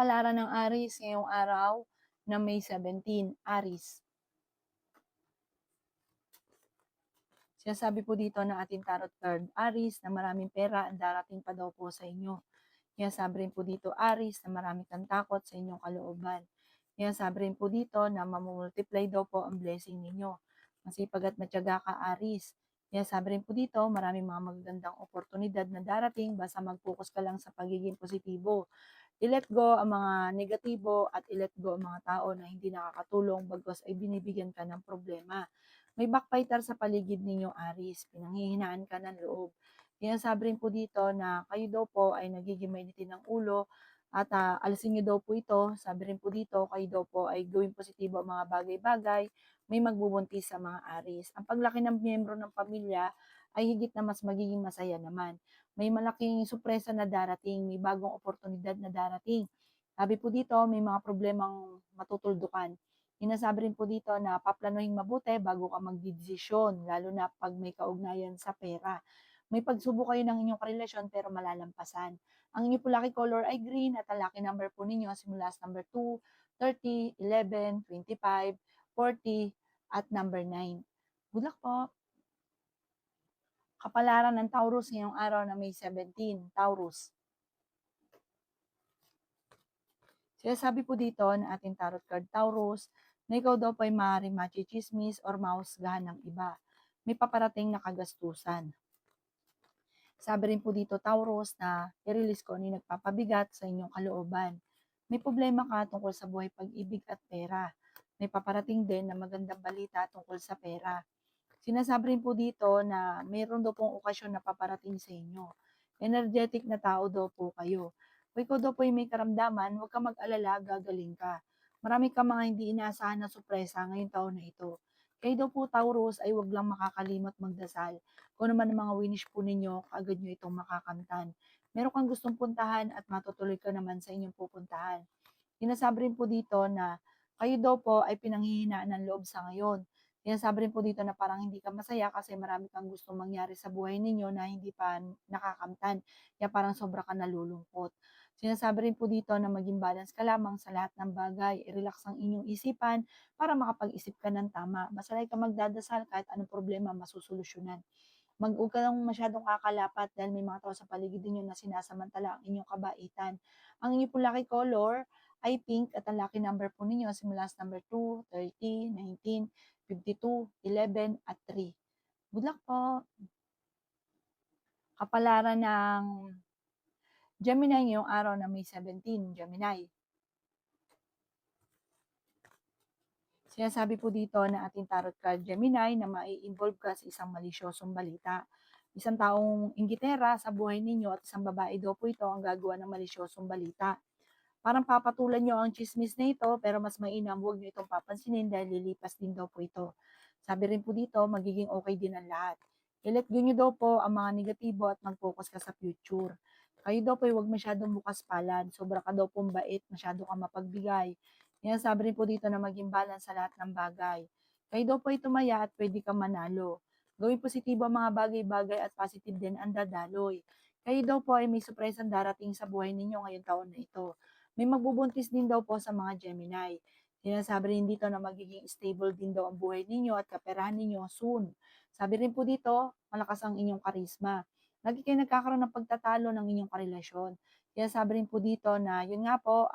Kapalaran ng Aries ngayong araw na May 17, Aries. Sinasabi po dito ng ating tarot card, Aries, na maraming pera ang darating pa daw po sa inyo. Sinasabi rin po dito, Aries, na marami kang takot sa inyong kalooban. Sinasabi rin po dito na mamumultiply daw po ang blessing ninyo. Masipag at matyaga ka, Aries. Sinasabi rin po dito, maraming mga magagandang oportunidad na darating basta mag-focus ka lang sa pagiging positibo. I-let go ang mga negatibo at i-let go ang mga tao na hindi nakakatulong bagkus ay binibigyan ka ng problema. May backbiter sa paligid ninyo, Aris. Pinanghihinaan ka ng loob. Sinasabi rin po dito na kayo daw po ay nagiging mainitin ng ulo at alisin nyo daw po ito. Sabi rin po dito, kayo daw po ay gawing positibo ang mga bagay-bagay. May magbubuntis sa mga Aris. Ang paglaki ng miyembro ng pamilya ay higit na mas magiging masaya naman. May malaking sorpresa na darating, may bagong oportunidad na darating. Sabi po dito, may mga problemang matutuldukan. Sinasabi rin po dito na paplanuhin mabuti bago ka magdidesisyon, lalo na pag may kaugnayan sa pera. May pagsubok kayo ng inyong karelasyon pero malalampasan. Ang inyong po lucky color ay green at ang lucky number po ninyo simula sa number 2, 30, 11, 25, 40 at number 9. Good luck po! Kapalaran ng Taurus ngayong araw na May 17, Taurus. Sinasabi po dito ng ating tarot card Taurus na ikaw daw po ay maaaring machichismis or mahusgahan ng iba. May paparating na kagastusan. Sabi rin po dito Taurus na i-release ko ano yung nagpapabigat sa inyong kalooban. May problema ka tungkol sa buhay pag-ibig at pera. May paparating din na magandang balita tungkol sa pera. Sinasabi rin po dito na mayroon daw pong okasyon na paparating sa inyo. Energetic na tao daw po kayo. Kung ikaw daw po ay may karamdaman, huwag kang mag-alala, gagaling ka. Marami ka mga hindi inaasahan na sorpresa ngayong taon na ito. Kayo daw po Taurus ay huwag lang makakalimot magdasal. Kung naman ang mga winish po ninyo, kaagad nyo itong makakamtan. Meron kang gustong puntahan at matutuloy ka naman sa inyong pupuntahan. Sinasabi rin po dito na kayo daw po ay pinanghihinaan ng loob sa ngayon. Sinasabi rin po dito na parang hindi ka masaya kasi marami kang gustong mangyari sa buhay ninyo na hindi pa nakakamtan. Kaya parang sobra ka nalulungkot. Sinasabi rin po dito na maging balance ka lamang sa lahat ng bagay. I-relax ang inyong isipan para makapag-isip ka ng tama. Basta like ka magdadasal kahit anong problema masusolusyonan. Huwag ka lang masyadong kakalapat dahil may mga tao sa paligid ninyo na sinasamantala ang inyong kabaitan. Ang inyong pong lucky color ay pink at ang lucky number po ninyo simula sa number 2, 30, 19, 52, 11 at 3. Good luck po! Kapalaran ng Gemini ngayong araw na May 17, Gemini. Sinasabi po dito na ating tarot card Gemini na mai-involve ka sa isang malisyosong balita. Isang taong inggitera sa buhay ninyo at isang babae daw po ito ang gagawa ng malisyosong balita. Parang papatulan nyo ang chismis na ito pero mas mainam huwag nyo itong papansinin dahil lilipas din daw po ito. Sabi rin po dito, magiging okay din ang lahat. I-let go nyo daw po ang mga negatibo at mag-focus ka sa future. Kayo daw po huwag masyadong bukas palad. Sobra ka daw pong bait, masyado ka mapagbigay. Yan, sabi rin po dito na maging balance sa lahat ng bagay. Kayo daw po ay tumaya at pwede kang manalo. Gawing positibo ang mga bagay-bagay at positive din ang dadaloy. Kayo daw po ay may surprise ang darating sa buhay ninyo ngayong taon na ito. May magbubuntis din daw po sa mga Gemini. Sinasabi rin dito na magiging stable din daw ang buhay ninyo at kaperahan ninyo soon. Sabi rin po dito, malakas ang inyong karisma. Lagi kayo nagkakaroon ng pagtatalo ng inyong karelasyon. Kaya sabi rin po dito na yun nga po,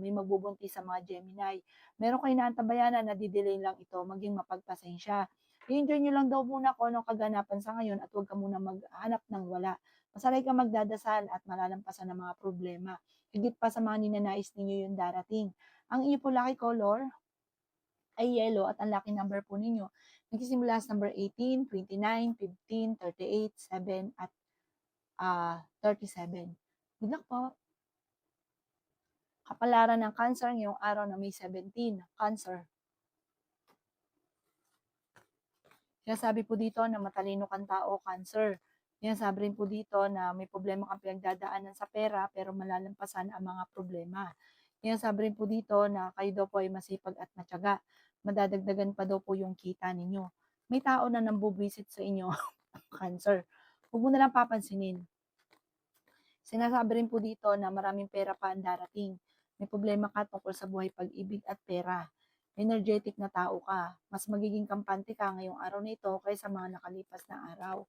may magbubuntis sa mga Gemini. Meron kayo naantabayanan na didelay lang ito, maging mapagpasensya. I-enjoy nyo lang daw muna kung anong kaganapan sa ngayon at huwag ka muna maghanap ng wala. Masalay ka magdadasal at malalampasan ng mga problema. Higit pa sa mga ninanais ninyo yung darating. Ang inyo po lucky color ay yellow at ang lucky number po ninyo nagsisimula sa number 18, 29, 15, 38, 7 at 37. Good luck po! Kapalaran ng Cancer ngayong araw na May 17, Cancer. Sinasabi po dito na matalino kang tao, Cancer. Sinasabi rin po dito na may problema kang pinagdadaanan sa pera pero malalampasan ang mga problema. Sinasabi rin po dito na kayo daw po ay masipag at matyaga. Madadagdagan pa daw po yung kita ninyo. May tao na nambubisit sa inyo, Cancer. Huwag mo na lang papansinin. Sinasabi rin po dito na maraming pera pa ang darating. May problema ka tungkol sa buhay, pag-ibig at pera. Energetic na tao ka. Mas magiging kampante ka ngayong araw na ito kaysa mga nakalipas na araw.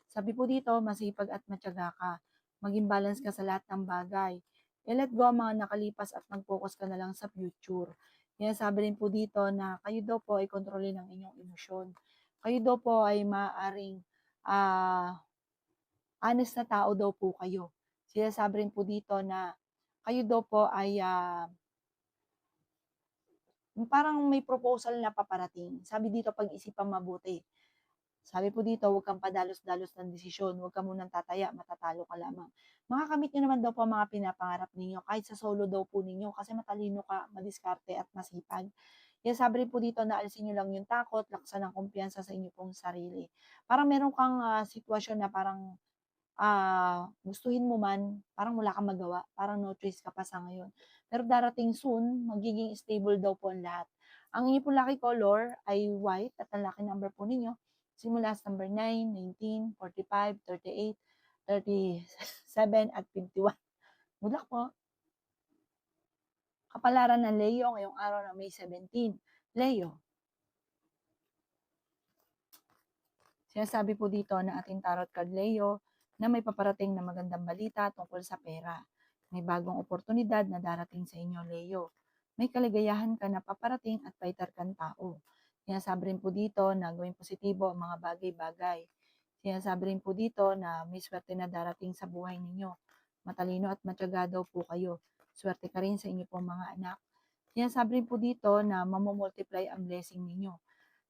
Sabi po dito, masipag at matyaga ka. Maging balance ka sa lahat ng bagay. I-let go ang mga nakalipas at mag-focus ka na lang sa future. Kaya sabi rin po dito na kayo daw po ay kontrolin ang inyong emosyon. Kayo daw po ay maaaring honest na tao daw po kayo. Sinasabi rin po dito na kayo daw po ay parang may proposal na paparating. Sabi dito, pag-isipan mabuti. Sabi po dito, huwag kang padalos-dalos ng desisyon. Huwag ka munang tataya, matatalo ka lamang. Makakamit nyo naman daw po ang mga pinapangarap ninyo, kahit sa solo daw po ninyo, kasi matalino ka, madiskarte at masipag. Kaya sabi rin po dito na alisin nyo lang yung takot, laksan ng kumpiyansa sa inyo pong sarili. Parang meron kang sitwasyon na parang gustuhin mo man, parang wala kang magawa, parang no choice ka pa sa ngayon. Pero darating soon, magiging stable daw po ang lahat. Ang inyo po lucky color ay white at ang lucky number po ninyo, simula sa number 9, 19, 45, 38, 37, at 51. Good luck po. Kapalaran ng Leo ngayong araw ng May 17. Leo, sinasabi po dito na ating tarot card Leo na may paparating na magandang balita tungkol sa pera. May bagong oportunidad na darating sa inyo, Leo. May kaligayahan ka na paparating at fighter kang tao. Sinasabi rin po dito na gawing positibo ang mga bagay-bagay. Sinasabi rin po dito na may swerte na darating sa buhay ninyo. Matalino at matyaga daw po kayo. Swerte ka rin sa inyo pong mga anak. Sinasabi rin po dito na mamomultiply ang blessing ninyo.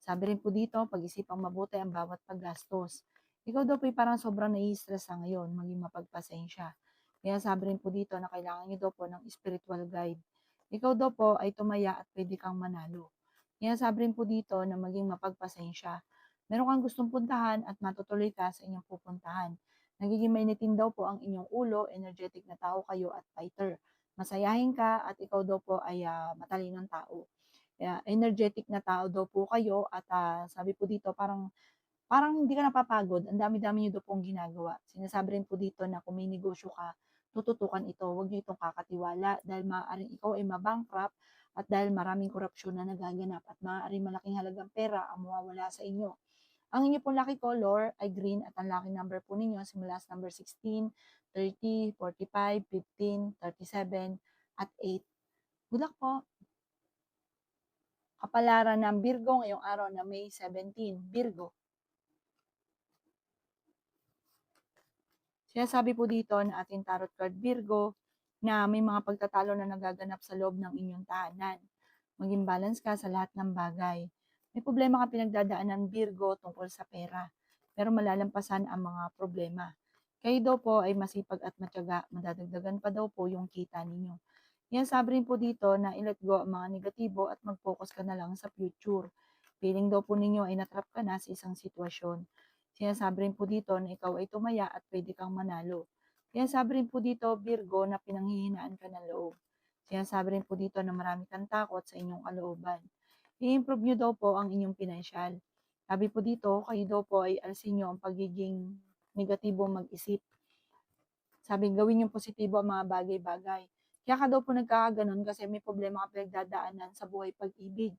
Sabi rin po dito, pag-isipang mabuti ang bawat paggastos. Ikaw daw po parang sobrang nai-stress sa ngayon, maging mapagpasensya. Kaya sabi rin po dito na kailangan niyo daw po ng spiritual guide. Ikaw daw po ay tumaya at pwede kang manalo. Kaya sabi rin po dito na maging mapagpasensya. Meron kang gustong puntahan at matutuloy ka sa inyong pupuntahan. Nagiging mainitin daw po ang inyong ulo, energetic na tao kayo at fighter. Masayahin ka at ikaw daw po ay matalinong tao. Kaya energetic na tao daw po kayo at sabi po dito parang hindi ka napapagod, ang dami-dami niyo daw pong ginagawa. Sinasabi rin po dito na kung may negosyo ka, tututukan ito, huwag niyo itong kakatiwala dahil maaaring ikaw ay mabankrupt at dahil maraming korupsyon na nagaganap at maaaring malaking halagang pera ang mawawala sa inyo. Ang inyo pong lucky color ay green at ang lucky number po ninyo simula sa number 16, 30, 45, 15, 37, at 8. Good luck po! Kapalaran ng Virgo ngayong araw na May 17. Virgo. Sinasabi po dito na ating tarot card Virgo na may mga pagtatalo na nagaganap sa loob ng inyong tahanan. Maging balance ka sa lahat ng bagay. May problema ka pinagdadaanan Virgo tungkol sa pera, pero malalampasan ang mga problema. Kayo daw po ay masipag at matyaga, madadagdagan pa daw po yung kita ninyo. Yan sabi rin po dito na i-let go ang mga negatibo at mag-focus ka na lang sa future. Feeling daw po ninyo ay natrap ka na sa isang sitwasyon. Sinasabi rin po dito na ikaw ay tumaya at pwede kang manalo. Sinasabi rin po dito, Virgo, na pinanghihinaan ka ng loob. Sinasabi rin po dito na marami kang takot sa inyong kalooban. I-improve nyo daw po ang inyong pinansyal. Sabi po dito, kayo daw po ay alisin nyo ang pagiging negatibo mag-isip. Sabi, gawin yung positibo ang mga bagay-bagay. Kaya ka daw po nagkakaganon kasi may problema ka pinagdadaanan sa buhay pag-ibig.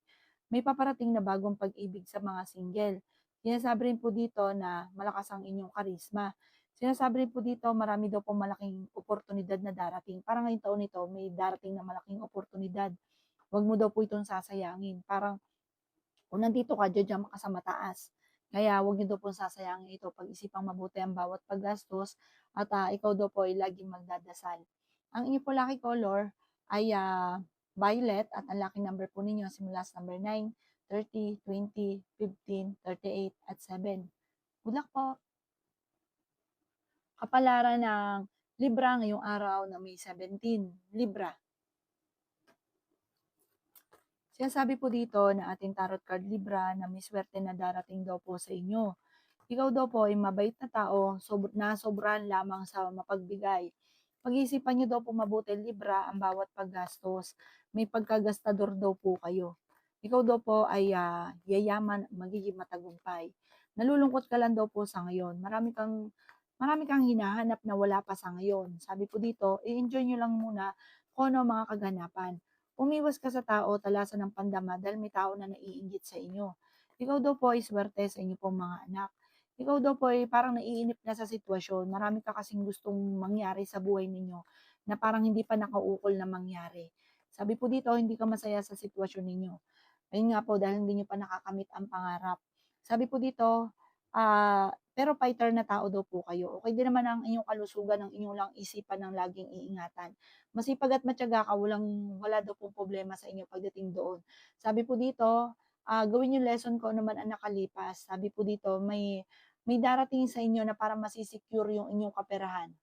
May paparating na bagong pag-ibig sa mga single. Sinasabi rin po dito na malakas ang inyong karisma. Sinasabi rin po dito marami daw po malaking oportunidad na darating. Parang ngayong taon nito may darating na malaking oportunidad. Huwag mo daw po itong sasayangin. Parang kung nandito ka, diyan ka sa mataas. Kaya huwag niyo daw po sasayangin ito. Pag-isipang mabuti ang bawat paggastos at ikaw daw po ay laging magdadasal. Ang inyo po lucky color ay violet at ang lucky number po ninyo simula sa number 9, 30, 20, 15, 38, at 7. Good luck po! Kapalaran ng Libra ngayong araw na May 17. Libra. Sinasabi po dito na ating tarot card Libra na may swerte na darating daw po sa inyo. Ikaw daw po ay mabait na tao na sobrahan lamang sa mapagbigay. Pag-iisipan nyo daw po mabuti Libra ang bawat paggastos. May pagkagastador daw po kayo. Ikaw daw po ay yayaman, magiging matagumpay. Nalulungkot ka lang daw po sa ngayon. Marami kang hinahanap na wala pa sa ngayon. Sabi po dito, i-enjoy nyo lang muna kung ano ang mga kaganapan. Umiwas ka sa tao talasan ng pandama dahil may tao na naiinggit sa inyo. Ikaw daw po ay swerte sa inyo pong mga anak. Ikaw daw po ay parang naiinip na sa sitwasyon. Marami ka kasing gustong mangyari sa buhay ninyo na parang hindi pa nakaukol na mangyari. Sabi po dito, hindi ka masaya sa sitwasyon ninyo. Ayun nga po, dahil hindi nyo pa nakakamit ang pangarap. Sabi po dito, pero fighter na tao daw po kayo. Okay din naman ang inyong kalusugan, ang inyong lang isipan ng laging iingatan. Masipag at matyaga ka, wala daw pong problema sa inyo pagdating doon. Sabi po dito, gawin yung lesson ko naman ang nakalipas. Sabi po dito, may darating sa inyo na para masisecure yung inyong kaperahan.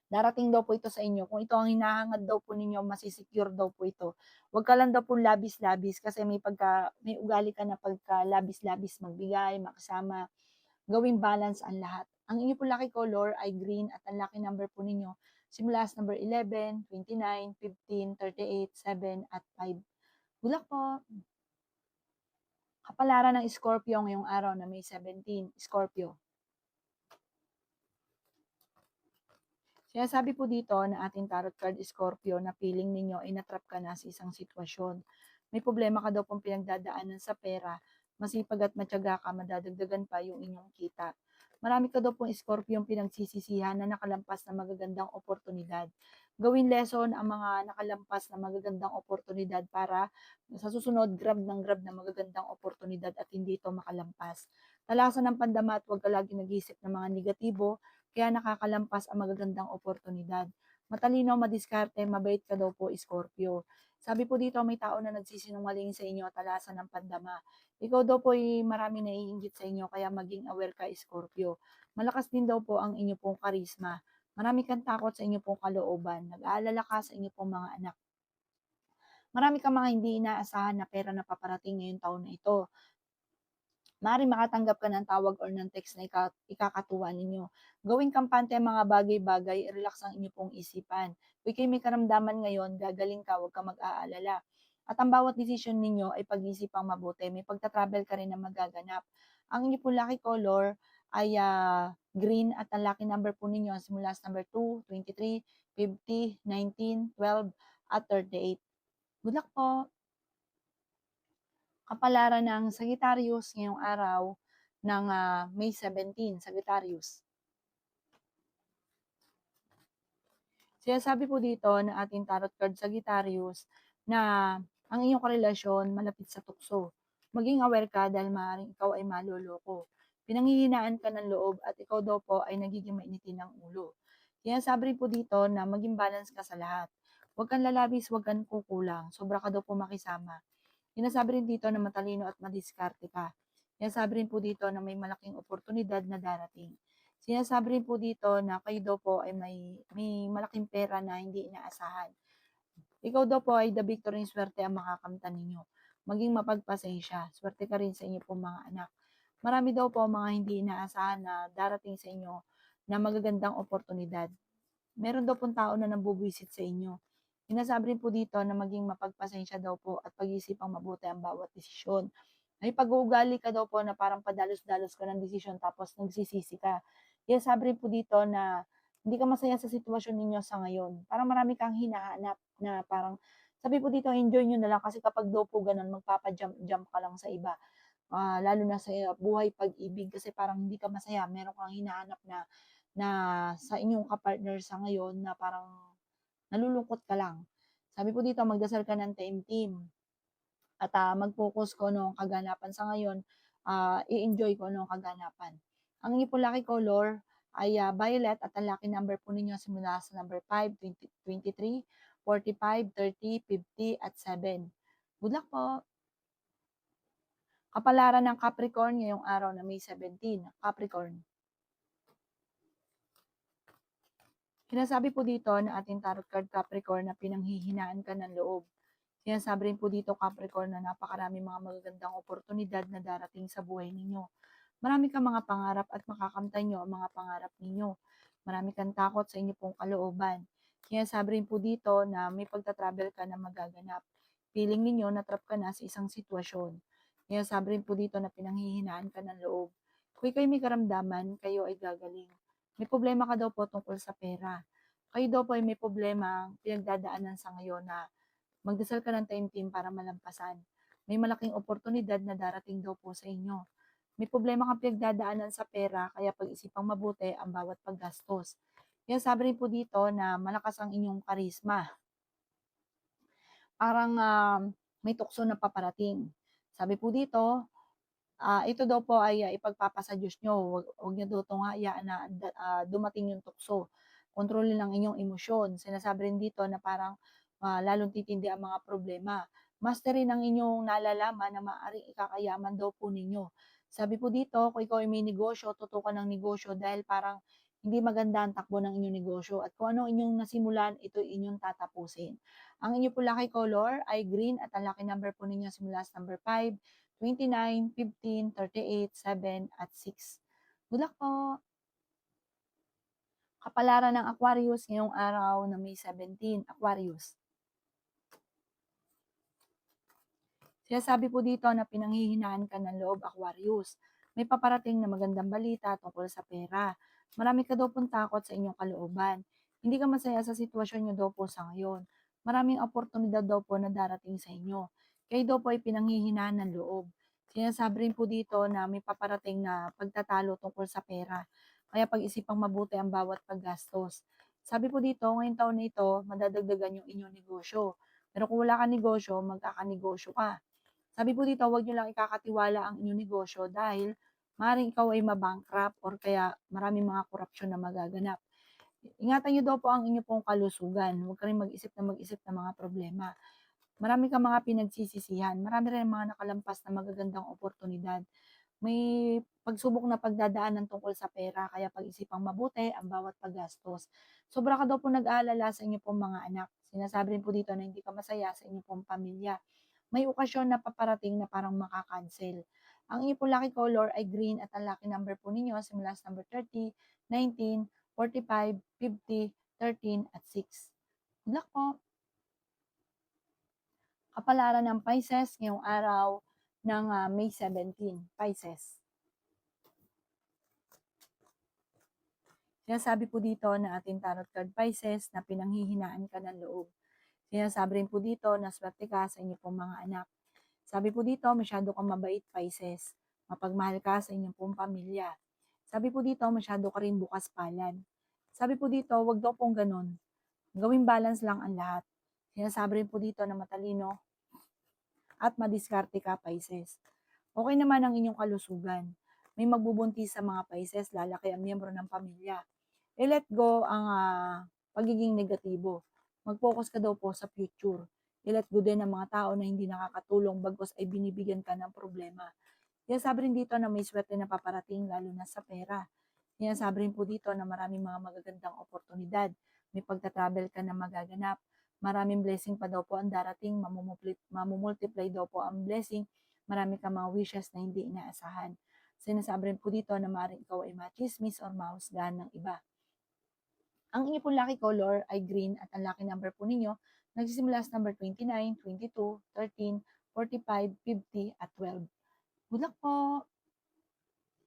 Darating daw po ito sa inyo. Kung ito ang hinahangad daw po ninyo, masisecure daw po ito. Huwag ka lang daw po labis-labis kasi may ugali ka na pagka labis-labis magbigay, makasama, gawing balance ang lahat. Ang inyo po lucky color ay green at ang lucky number po ninyo simula sa number 11, 29, 15, 38, 7 at 5. Good luck po! Kapalaran ng Scorpio ngayong araw na May 17. Scorpio. Sinasabi po dito na ating tarot card Scorpio na feeling ninyo ay natrap ka na sa isang sitwasyon. May problema ka daw pong pinagdadaanan sa pera, masipag at matyaga ka, madadagdagan pa yung inyong kita. Marami ka daw pong Scorpio yung pinagsisisihan na nakalampas na magagandang oportunidad. Gawin lesson ang mga nakalampas na magagandang oportunidad para sa susunod grab na magagandang oportunidad at hindi ito makalampas. Talasan ng pandama at huwag ka lagi nag-iisip ng mga negatibo kaya nakakalampas ang magagandang oportunidad. Matalino, madiskarte, mabait ka daw po, Scorpio. Sabi po dito, may tao na nagsisinungaling sa inyo talasan ng pandama. Ikaw daw po ay marami naiinggit sa inyo, kaya maging aware ka, Scorpio. Malakas din daw po ang inyo pong karisma. Marami kang takot sa inyo pong kalooban. Nag-aalala ka sa inyo pong mga anak. Marami kang mga hindi inaasahan na pera na paparating ngayong taon na ito. Maaaring makatanggap ka ng tawag or ng text na ikakatuwa ninyo. Gawing kampante ang mga bagay-bagay, relax ang inyo pong isipan. Kung kayo may karamdaman ngayon, gagaling ka, huwag ka mag-aalala. At ang bawat desisyon ninyo ay pag-iisipang mabuti. May pagta-travel ka rin na magaganap. Ang inyo pong lucky color ay green at ang lucky number po ninyo simula sa number 2, 23, 50, 19, 12 at 38. Good luck po! Kapalaran ng Sagittarius ngayong araw ng May 17, Sagittarius. Sinasabi po dito ng ating tarot card Sagittarius na ang iyong karelasyon malapit sa tukso. Maging aware ka dahil maaaring ikaw ay maloloko. Pinanghihinaan ka ng loob at ikaw daw po ay nagiging mainitin ng ulo. Sinasabi rin po dito na maging balance ka sa lahat. Huwag kang lalabis, huwag kang kukulang. Sobra ka daw po makisama. Sinasabi rin dito na matalino at madiskarte ka. Sinasabi rin po dito na may malaking oportunidad na darating. Sinasabi rin po dito na kayo daw po ay may malaking pera na hindi inaasahan. Ikaw daw po ay the victory ng swerte ang makakamtan ninyo. Maging mapagpasensya. Swerte ka rin sa inyo po mga anak. Marami daw po mga hindi inaasahan na darating sa inyo na magagandang oportunidad. Meron daw pong tao na nambubwisit sa inyo. Sinasabi rin po dito na maging mapagpasensya daw po at pag-iisipang mabuti ang bawat desisyon. May pag-uugali ka daw po na parang padalos-dalos ka ng desisyon tapos nagsisisi ka. Sinasabi rin po dito na hindi ka masaya sa sitwasyon ninyo sa ngayon. Parang marami kang hinahanap na parang, sabi po dito, enjoy nyo na lang kasi kapag daw po ganun, magpapa-jump ka lang sa iba. Lalo na sa buhay pag-ibig kasi parang hindi ka masaya. Meron kang hinahanap na sa inyong kapartner sa ngayon na parang nalulungkot ka lang. Sabi po dito, magdasal ka ng taimtim at mag-focus ko ano ang kaganapan sa ngayon, i-enjoy ko ano ang kaganapan. Ang inyo po lucky color ay violet at ang lucky number po ninyo simula sa number 5, 20, 23, 45, 30, 50 at 7. Good luck po! Kapalaran ng Capricorn ngayong araw na May 17. Capricorn. Sinasabi po dito na ating tarot card Capricorn na pinanghihinaan ka ng loob. Sinasabi rin po dito Capricorn na napakarami mga magagandang oportunidad na darating sa buhay ninyo. Marami kang mga pangarap at makakamtan nyo ang mga pangarap ninyo. Marami kang takot sa inyo pong kalooban. Sinasabi rin po dito na may pagta-travel ka na magaganap. Feeling ninyo natrap ka na sa isang sitwasyon. Sinasabi rin po dito na pinanghihinaan ka ng loob. Kung kayo may karamdaman, kayo ay gagaling. May problema ka daw po tungkol sa pera. kayo daw po ay may problemang pinagdadaanan sa ngayon na magdasal ka ng taimtim para malampasan. May malaking oportunidad na darating daw po sa inyo. May problema kang pinagdadaanan sa pera kaya pag-isipang mabuti ang bawat paggastos. Kaya sabi rin po dito na malakas ang inyong karisma. Parang may tukso na paparating. Sabi po dito, ito daw po ay ipagpapa sa Diyos niyo, wag niyo daw 'tong hayaan na dumating yung tukso. Kontrolin lang inyong emosyon. Sinasabi rin dito na parang, lalong titindi ang mga problema. Masterin ang inyong nalalaman na maaaring ikakayaman daw po ninyo. Sabi po dito, kung ikaw ay may negosyo, tutukan ng negosyo dahil parang hindi maganda ang takbo ng inyong negosyo at kung ano inyong nasimulan, ito inyong tatapusin. Ang inyo po lucky color ay green at ang lucky number po ninyo simula sa number 5, 29, 15, 38, 7, at 6. Good luck po! Kapalaran ng Aquarius ngayong araw na May 17, Aquarius. Sinasabi po dito na pinanghihinaan ka ng loob, Aquarius. May paparating na magandang balita tungkol sa pera. Marami ka daw pong takot sa inyong kalooban. Hindi ka masaya sa sitwasyon nyo daw po sa ngayon. Maraming oportunidad daw po na darating sa inyo. Kayo daw po ay pinanghihinaan ng loob. Sinasabi rin po dito na may paparating na pagtatalo tungkol sa pera. Kaya pag-isipang mabuti ang bawat paggastos. Sabi po dito, ngayong taon na ito, madadagdagan yung inyong negosyo. Pero kung wala ka negosyo, magkakanegosyo ka. Sabi po dito, huwag niyo lang ikakatiwala ang inyong negosyo dahil maaaring ikaw ay mabankrupt or kaya maraming mga korupsyon na magaganap. Ingatan niyo daw po ang inyong pong kalusugan. Huwag ka rin mag-isip ng mga problema. Marami kang mga pinagsisisihan. Marami rin mga nakalampas na magagandang oportunidad. May pagsubok na pagdadaanan tungkol sa pera, kaya pag-isipang mabuti ang bawat paggastos. Sobra ka daw po nag-aalala sa inyong pong mga anak. Sinasabi rin po dito na hindi ka masaya sa inyong pong pamilya. May okasyon na paparating na parang makakancel. Ang inyong pong lucky color ay green at ang lucky number po ninyo simula sa number 30, 19, 45, 50, 13, at 6. Good luck po! Kapalaran ng Pisces ngayong araw ng May 17, Pisces. Sinasabi po dito na ating tarot card Pisces na pinanghihinaan ka ng loob. Sinasabi rin po dito na swerte ka sa inyo pong mga anak. Sabi po dito, masyado kang mabait Pisces. Mapagmahal ka sa inyong pong pamilya. Sabi po dito, masyado ka rin bukas palad. Sabi po dito, wag daw pong ganun. Gawing balance lang ang lahat. Sinasabi rin po dito na matalino at madiskarte ka Pisces. Okay naman ang inyong kalusugan. May magbubuntis sa mga Pisces, lalaki ang miyembro ng pamilya. I-let go ang pagiging negatibo. Mag-focus ka daw po sa future. I-let go din ang mga tao na hindi nakakatulong bagos ay binibigyan ka ng problema. Kaya sabi rin dito na may swerte na paparating lalo na sa pera. Kaya sabi rin po dito na maraming mga magagandang oportunidad. May pagta-travel ka na magaganap. Maraming blessing pa daw po ang darating. Mamumultiply daw po ang blessing. Marami ka mga wishes na hindi inaasahan. Sinasabi rin po dito na maaaring ikaw ay machismis or mahusgahan ng iba. Ang inyong pong lucky color ay green at ang lucky number po ninyo nagsisimula sa number 29, 22, 13, 45, 50, at 12. Good luck po!